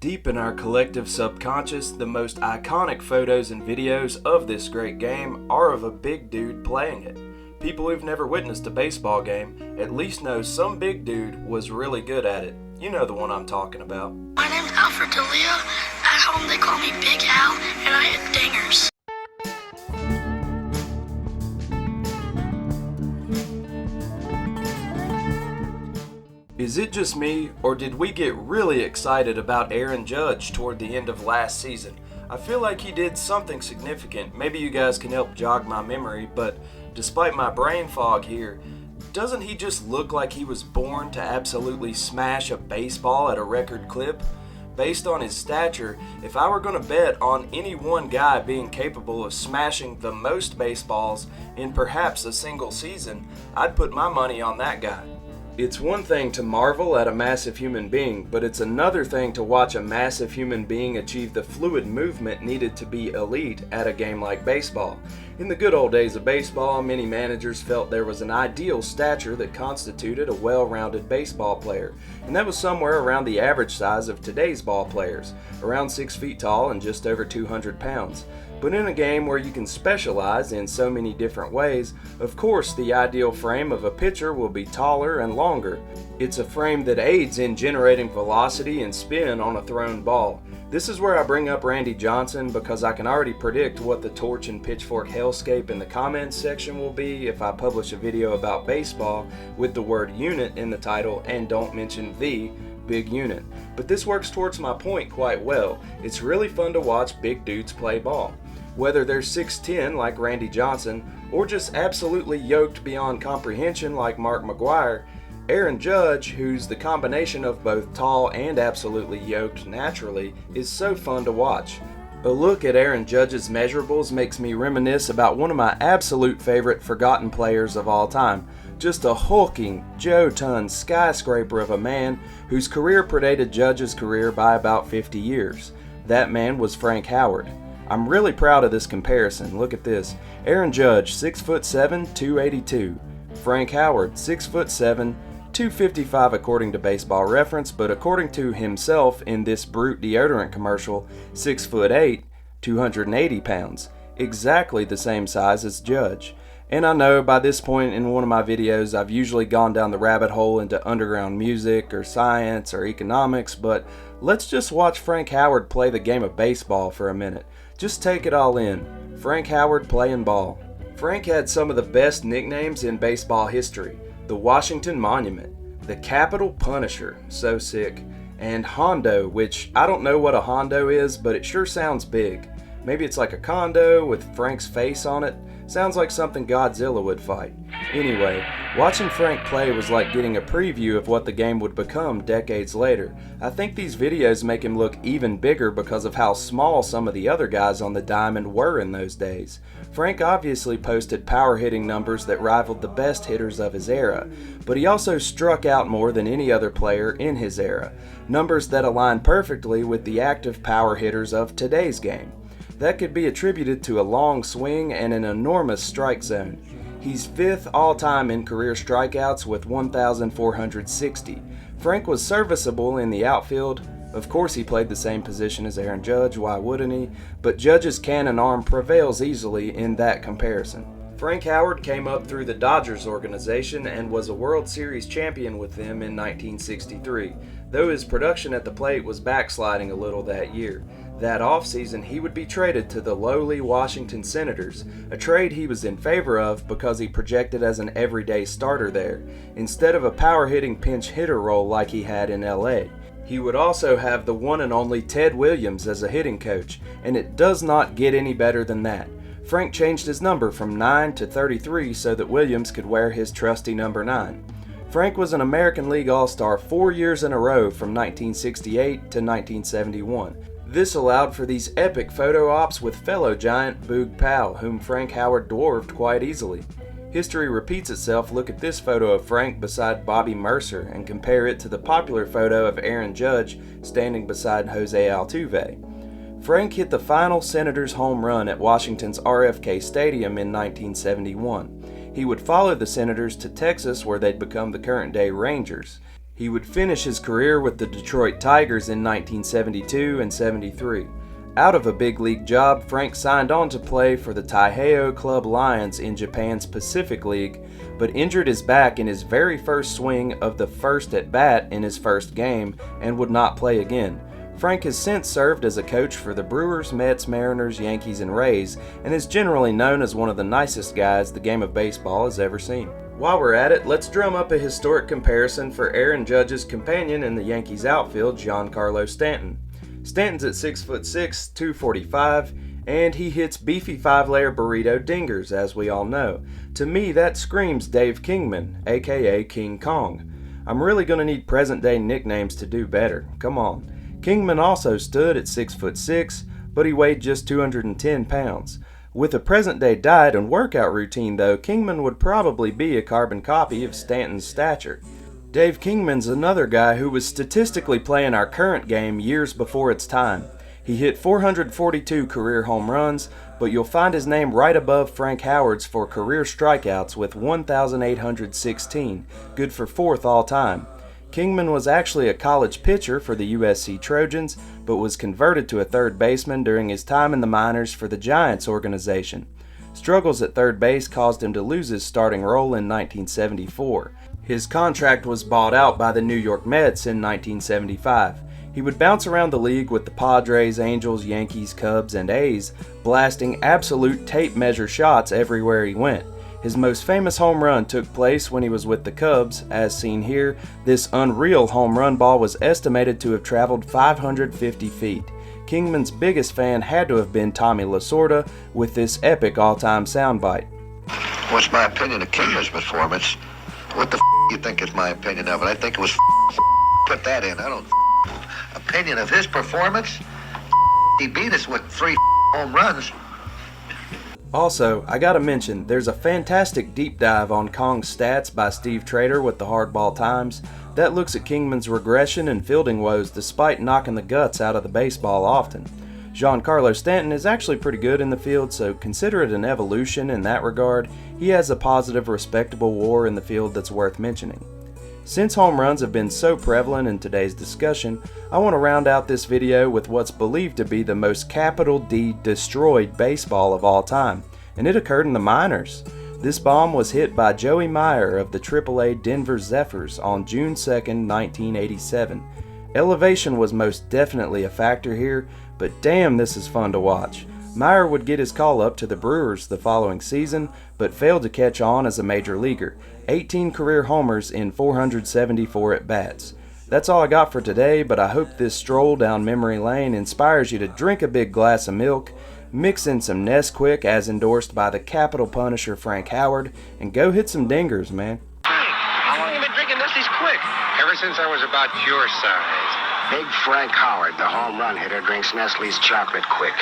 Deep in our collective subconscious, the most iconic photos and videos of this great game are of a big dude playing it. People who've never witnessed a baseball game at least know some big dude was really good at it. You know the one I'm talking about. My name's Alfred DeLeo. At home they call me Big Al, and I hit dingers. Is it just me, or did we get really excited about Aaron Judge toward the end of last season? I feel like he did something significant. Maybe you guys can help jog my memory, but despite my brain fog here, doesn't he just look like he was born to absolutely smash a baseball at a record clip? Based on his stature, if I were going to bet on any one guy being capable of smashing the most baseballs in perhaps a single season, I'd put my money on that guy. It's one thing to marvel at a massive human being, but it's another thing to watch a massive human being achieve the fluid movement needed to be elite at a game like baseball. In the good old days of baseball, many managers felt there was an ideal stature that constituted a well-rounded baseball player, and that was somewhere around the average size of today's ball players, around 6 feet tall and just over 200 pounds. But in a game where you can specialize in so many different ways, of course the ideal frame of a pitcher will be taller and longer. It's a frame that aids in generating velocity and spin on a thrown ball. This is where I bring up Randy Johnson because I can already predict what the torch and pitchfork hellscape in the comments section will be if I publish a video about baseball with the word unit in the title and don't mention the big unit. But this works towards my point quite well. It's really fun to watch big dudes play ball. Whether they're 6'10" like Randy Johnson or just absolutely yoked beyond comprehension like Mark McGwire, Aaron Judge, who's the combination of both tall and absolutely yoked naturally, is so fun to watch. A look at Aaron Judge's measurables makes me reminisce about one of my absolute favorite forgotten players of all time. Just a hulking, Joe-ton skyscraper of a man whose career predated Judge's career by about 50 years. That man was Frank Howard. I'm really proud of this comparison. Look at this. Aaron Judge, 6'7", 282. Frank Howard, 6'7", 255 according to Baseball Reference, but according to himself in this Brute deodorant commercial, 6'8", 280 pounds. Exactly the same size as Judge. And I know by this point in one of my videos I've usually gone down the rabbit hole into underground music or science or economics, but let's just watch Frank Howard play the game of baseball for a minute. Just take it all in. Frank Howard playing ball. Frank had some of the best nicknames in baseball history. The Washington Monument, the Capital Punisher, so sick, and Hondo, which I don't know what a Hondo is, but it sure sounds big. Maybe it's like a condo with Frank's face on it. Sounds like something Godzilla would fight. Anyway, watching Frank play was like getting a preview of what the game would become decades later. I think these videos make him look even bigger because of how small some of the other guys on the diamond were in those days. Frank obviously posted power hitting numbers that rivaled the best hitters of his era, but he also struck out more than any other player in his era, numbers that align perfectly with the active power hitters of today's game. That could be attributed to a long swing and an enormous strike zone. He's 5th all-time in career strikeouts with 1,460. Frank was serviceable in the outfield. Of course he played the same position as Aaron Judge, why wouldn't he? But Judge's cannon arm prevails easily in that comparison. Frank Howard came up through the Dodgers organization and was a World Series champion with them in 1963, though his production at the plate was backsliding a little that year. That offseason, he would be traded to the lowly Washington Senators, a trade he was in favor of because he projected as an everyday starter there, instead of a power-hitting pinch hitter role like he had in LA. He would also have the one and only Ted Williams as a hitting coach, and it does not get any better than that. Frank changed his number from 9 to 33 so that Williams could wear his trusty number 9. Frank was an American League All-Star 4 years in a row from 1968 to 1971. This allowed for these epic photo ops with fellow giant Boog Powell, whom Frank Howard dwarfed quite easily. History repeats itself. Look at this photo of Frank beside Bobby Mercer and compare it to the popular photo of Aaron Judge standing beside Jose Altuve. Frank hit the final Senators home run at Washington's RFK Stadium in 1971. He would follow the Senators to Texas where they'd become the current-day Rangers. He would finish his career with the Detroit Tigers in 1972 and 73. Out of a big league job, Frank signed on to play for the Taiheiyo Club Lions in Japan's Pacific League, but injured his back in his very first swing of the first at bat in his first game and would not play again. Frank has since served as a coach for the Brewers, Mets, Mariners, Yankees, and Rays, and is generally known as one of the nicest guys the game of baseball has ever seen. While we're at it, let's drum up a historic comparison for Aaron Judge's companion in the Yankees outfield, Giancarlo Stanton. Stanton's at 6'6", 245, and he hits beefy 5-layer burrito dingers, as we all know. To me, that screams Dave Kingman, aka King Kong. I'm really gonna need present-day nicknames to do better. Come on. Kingman also stood at 6'6", but he weighed just 210 pounds. With a present-day diet and workout routine, though, Kingman would probably be a carbon copy of Stanton's stature. Dave Kingman's another guy who was statistically playing our current game years before its time. He hit 442 career home runs, but you'll find his name right above Frank Howard's for career strikeouts with 1,816, good for 4th all time. Kingman was actually a college pitcher for the USC Trojans, but was converted to a third baseman during his time in the minors for the Giants organization. Struggles at third base caused him to lose his starting role in 1974. His contract was bought out by the New York Mets in 1975. He would bounce around the league with the Padres, Angels, Yankees, Cubs, and A's, blasting absolute tape measure shots everywhere he went. His most famous home run took place when he was with the Cubs. As seen here, this unreal home run ball was estimated to have traveled 550 feet. Kingman's biggest fan had to have been Tommy Lasorda with this epic all-time soundbite. What's my opinion of Kingman's performance? What the you think is my opinion of it? I think it was put that in. I don't opinion of his performance. He beat us with 3 home runs. Also, I gotta mention, there's a fantastic deep dive on Kong's stats by Steve Trader with the Hardball Times that looks at Kingman's regression and fielding woes despite knocking the guts out of the baseball often. Giancarlo Stanton is actually pretty good in the field, so consider it an evolution in that regard. He has a positive, respectable WAR in the field that's worth mentioning. Since home runs have been so prevalent in today's discussion, I want to round out this video with what's believed to be the most capital D destroyed baseball of all time, and it occurred in the minors. This bomb was hit by Joey Meyer of the AAA Denver Zephyrs on June 2, 1987. Elevation was most definitely a factor here, but damn, this is fun to watch. Meyer would get his call up to the Brewers the following season, but failed to catch on as a major leaguer. 18 career homers in 474 at-bats. That's all I got for today, but I hope this stroll down memory lane inspires you to drink a big glass of milk, mix in some Nesquik as endorsed by the Capital Punisher Frank Howard, and go hit some dingers, man. How long have you been drinking Nestle's Quick? Ever since I was about your size. Big Frank Howard, the home run hitter, drinks Nestle's Chocolate Quick.